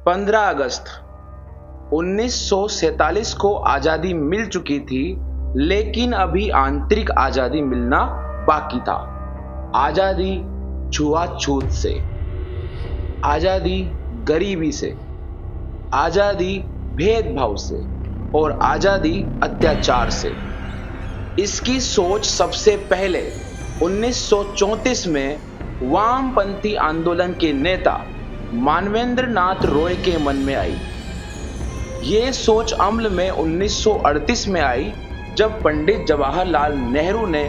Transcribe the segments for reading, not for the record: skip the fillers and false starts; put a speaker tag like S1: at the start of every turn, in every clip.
S1: 15 अगस्त 1947 को आजादी मिल चुकी थी, लेकिन अभी आंतरिक आजादी मिलना बाकी था। आजादी छुआछूत से, आजादी गरीबी से, आजादी भेदभाव से और आजादी अत्याचार से। इसकी सोच सबसे पहले 1934 में वामपंथी आंदोलन के नेता मानवेंद्र नाथ रॉय के मन में आई। ये सोच अमल में 1938 में आई, जब पंडित जवाहरलाल नेहरू ने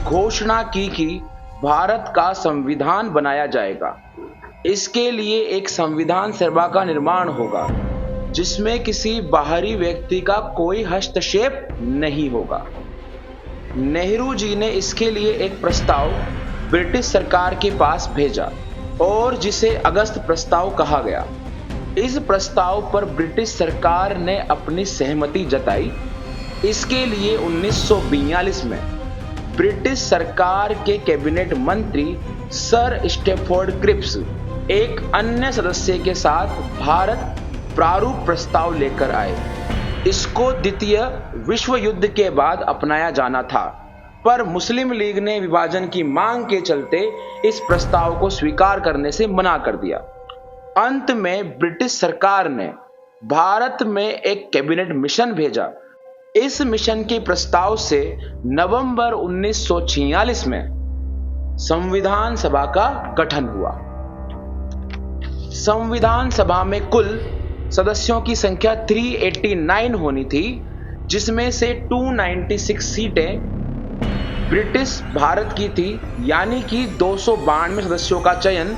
S1: घोषणा की कि भारत का संविधान बनाया जाएगा। इसके लिए एक संविधान सभा का निर्माण होगा, जिसमें किसी बाहरी व्यक्ति का कोई हस्तक्षेप नहीं होगा। नेहरू जी ने इसके लिए एक प्रस्ताव ब्रिटिश सरकार के पास भेजा और जिसे अगस्त प्रस्ताव कहा गया। इस प्रस्ताव पर ब्रिटिश सरकार ने अपनी सहमति जताई। इसके लिए 1942 में ब्रिटिश सरकार के कैबिनेट मंत्री सर स्टैफोर्ड क्रिप्स एक अन्य सदस्य के साथ भारत प्रारूप प्रस्ताव लेकर आए। इसको द्वितीय विश्व युद्ध के बाद अपनाया जाना था, पर मुस्लिम लीग ने विभाजन की मांग के चलते इस प्रस्ताव को स्वीकार करने से मना कर दिया। अंत में ब्रिटिश सरकार ने भारत में एक कैबिनेट मिशन भेजा। इस मिशन के प्रस्ताव से नवंबर 1946 में संविधान सभा का गठन हुआ। संविधान सभा में कुल सदस्यों की संख्या 389 होनी थी, जिसमें से 296 सीटें ब्रिटिश भारत की थी, यानी कि 292 सदस्यों का चयन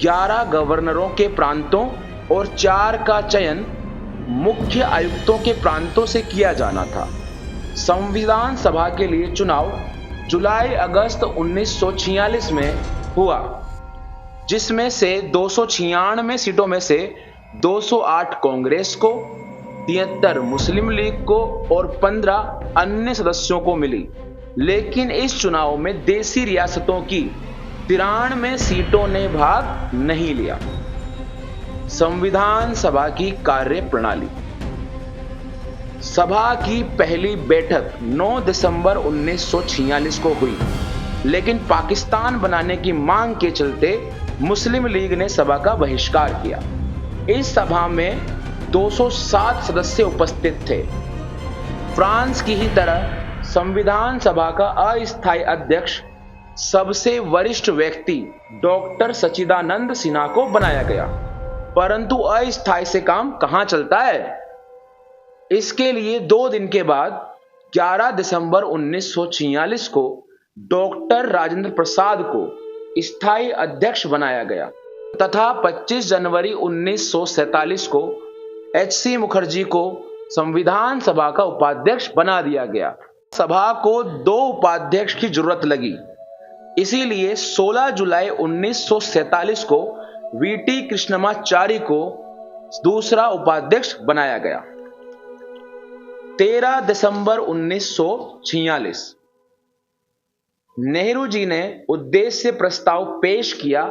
S1: 11 गवर्नरों के प्रांतों और 4 का चयन मुख्य आयुक्तों के प्रांतों से किया जाना था। संविधान सभा के लिए चुनाव जुलाई-अगस्त 1946 में हुआ, जिसमें से 296 सीटों में से 208 कांग्रेस को, 73 मुस्लिम लीग को और 15 अन्य सदस्यों को मिली। लेकिन इस चुनाव में देसी रियासतों की 93 सीटों ने भाग नहीं लिया। संविधान सभा की कार्य प्रणाली। सभा की पहली बैठक 9 दिसंबर 1946 को हुई, लेकिन पाकिस्तान बनाने की मांग के चलते मुस्लिम लीग ने सभा का बहिष्कार किया। इस सभा में 207 सदस्य उपस्थित थे। फ्रांस की ही तरह संविधान सभा का अस्थायी अध्यक्ष सबसे वरिष्ठ व्यक्ति डॉक्टर सच्चिदानंद सिन्हा को बनाया गया, परंतु अस्थायी से काम कहां चलता है। इसके लिए 2 दिन के बाद 11 दिसंबर 1946 को डॉक्टर राजेंद्र प्रसाद को स्थायी अध्यक्ष बनाया गया तथा 25 जनवरी 1947 को एच.सी. मुखर्जी को संविधान सभा का उपाध्यक्ष बना दिया गया। सभा को 2 उपाध्यक्ष की जरूरत लगी, इसीलिए 16 जुलाई 1947 को वीटी कृष्णमाचारी को दूसरा उपाध्यक्ष बनाया गया। 13 दिसंबर 1946 नेहरू जी ने उद्देश्य प्रस्ताव पेश किया,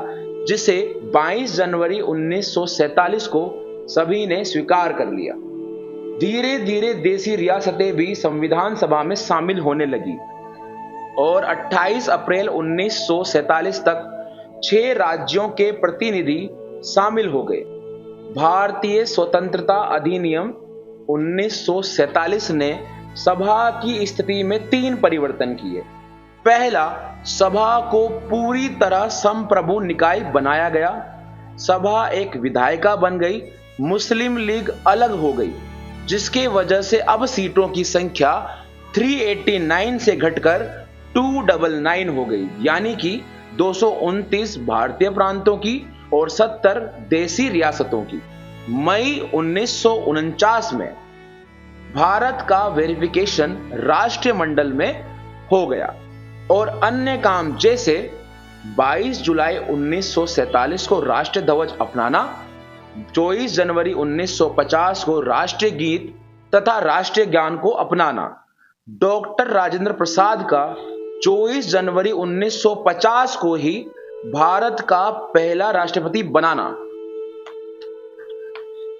S1: जिसे 22 जनवरी 1947 को सभी ने स्वीकार कर लिया। धीरे धीरे देसी रियासतें भी संविधान सभा में शामिल होने लगी और 28 अप्रैल 1947 तक 6 राज्यों के प्रतिनिधि शामिल हो गए। भारतीय स्वतंत्रता अधिनियम 1947 ने सभा की स्थिति में 3 परिवर्तन किए। पहला, सभा को पूरी तरह संप्रभु निकाय बनाया गया। सभा एक विधायिका बन गई। मुस्लिम लीग अलग हो गई, जिसके वजह से अब सीटों की संख्या 389 से घटकर 299 हो गई, यानी कि 229 भारतीय प्रांतों की और 70 देसी रियासतों की। मई 1949 में भारत का वेरिफिकेशन राष्ट्रमंडल में हो गया और अन्य काम जैसे 22 जुलाई 1947 को राष्ट्रीय ध्वज अपनाना, 24 जनवरी 1950 को राष्ट्रीय गीत तथा राष्ट्रीय ज्ञान को अपनाना, डॉक्टर राजेंद्र प्रसाद का 24 जनवरी 1950 को ही भारत का पहला राष्ट्रपति बनाना,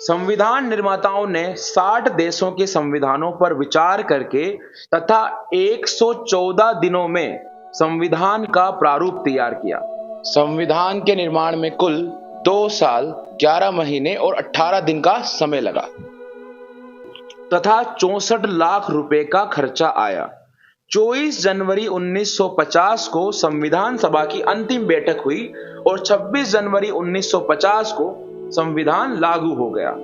S1: संविधान निर्माताओं ने 60 देशों के संविधानों पर विचार करके तथा 114 दिनों में संविधान का प्रारूप तैयार किया। संविधान के निर्माण में कुल 2 साल 11 महीने और 18 दिन का समय लगा तथा 64 लाख रुपए का खर्चा आया। 24 जनवरी 1950 को संविधान सभा की अंतिम बैठक हुई और 26 जनवरी 1950 को संविधान लागू हो गया,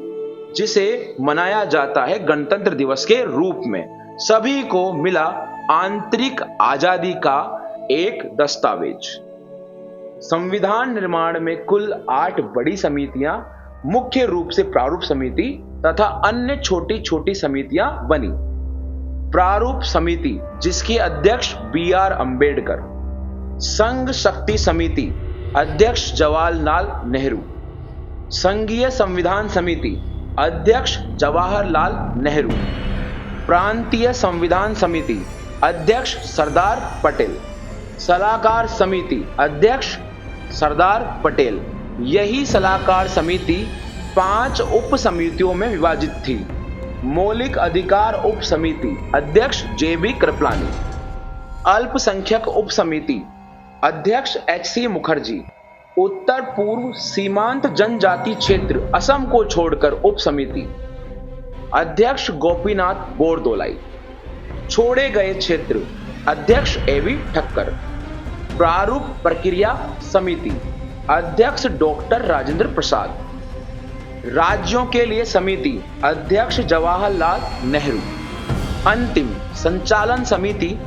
S1: जिसे मनाया जाता है गणतंत्र दिवस के रूप में। सभी को मिला आंतरिक आजादी का एक दस्तावेज। संविधान निर्माण में कुल 8 बड़ी समितियां, मुख्य रूप से प्रारूप समिति तथा अन्य छोटी छोटी समितियां बनी। प्रारूप समिति, जिसके अध्यक्ष बी.आर. अंबेडकर। संघ शक्ति समिति, अध्यक्ष जवाहरलाल नेहरू। संघीय संविधान समिति, अध्यक्ष जवाहरलाल नेहरू। प्रांतीय संविधान समिति, अध्यक्ष सरदार पटेल। सलाहकार समिति, अध्यक्ष सरदार पटेल। यही सलाहकार समिति 5 उप समितियों में विभाजित थी। मौलिक अधिकार उप समिति, अध्यक्ष जे.बी. कृपलानी। अल्पसंख्यक उप समिति, अध्यक्ष एच.सी. मुखर्जी। उत्तर पूर्व सीमांत जनजाति क्षेत्र असम को छोड़कर उप समिति, अध्यक्ष गोपीनाथ बोरदोलाई। छोड़े गए क्षेत्र, अध्यक्ष ए.वी. ठक्कर। प्रारूप प्रक्रिया समिति, अध्यक्ष डॉक्टर राजेंद्र प्रसाद। राज्यों के लिए समिति, अध्यक्ष जवाहरलाल नेहरू। अंतिम संचालन समिति,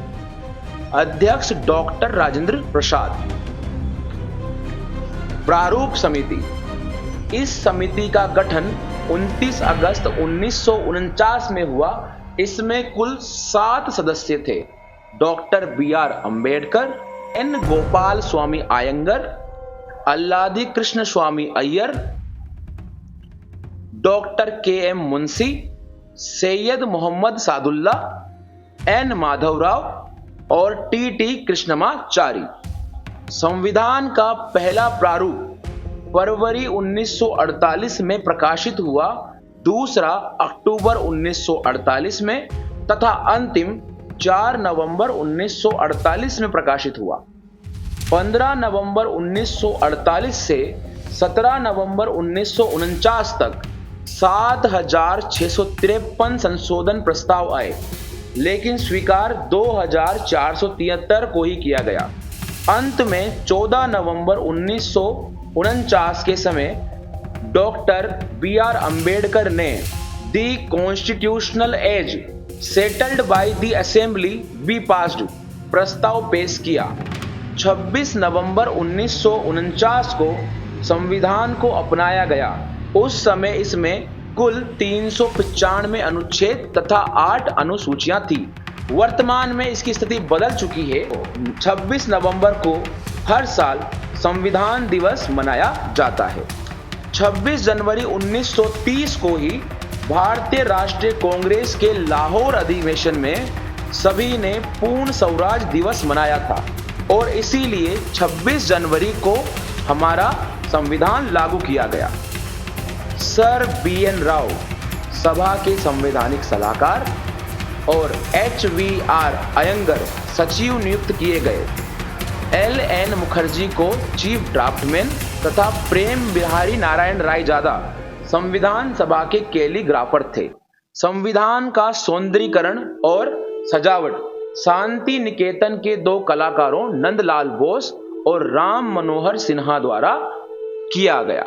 S1: अध्यक्ष डॉक्टर राजेंद्र प्रसाद। प्रारूप समिति, इस समिति का गठन 29 अगस्त 1949 में हुआ। इसमें कुल 7 सदस्य थे। Doctor B R. Ambedkar, N. Gopal Swami Ayyangar, Alladi Krishna Swami Ayyar, doctor K M. Munshi, Syed Mohammad Saadulla, N. Madhavrao और टी.टी. कृष्णमाचारी। संविधान का पहला प्रारूप फरवरी 1948 में प्रकाशित हुआ, दूसरा अक्टूबर 1948 में तथा अंतिम 4 नवंबर 1948 में प्रकाशित हुआ। 15 नवंबर 1948 से 17 नवंबर 1949 तक 7,653 संशोधन प्रस्ताव आए, लेकिन स्वीकार 2,473 को ही किया गया। अंत में 14 नवंबर 1949 के समय डॉक्टर बी.आर. अंबेडकर ने the constitutional as settled by the assembly be passed प्रस्ताव पेश किया। 26 नवंबर 1949 को संविधान को अपनाया गया। उस समय इसमें कुल 395 अनुच्छेद तथा 8 अनुसूचियां थी। वर्तमान में इसकी स्थिति बदल चुकी है। 26 नवंबर को हर साल संविधान दिवस मनाया जाता है। 26 जनवरी 1930 को ही भारतीय राष्ट्रीय कांग्रेस के लाहौर अधिवेशन में सभी ने पूर्ण स्वराज दिवस मनाया था और इसीलिए 26 जनवरी को हमारा संविधान लागू किया गया। Sir BN. राव सभा के संवैधानिक सलाहकार और एच.वी.आर. अयंगर सचिव नियुक्त किए गए। एल.एन. मुखर्जी को चीफ ड्राफ्टमैन तथा प्रेम बिहारी नारायण रायजादा संविधान सभा के कैलीग्राफर थे। संविधान का सौंदर्यीकरण और सजावट शांति निकेतन के 2 कलाकारों नंदलाल बोस और राम मनोहर सिन्हा द्वारा किया गया।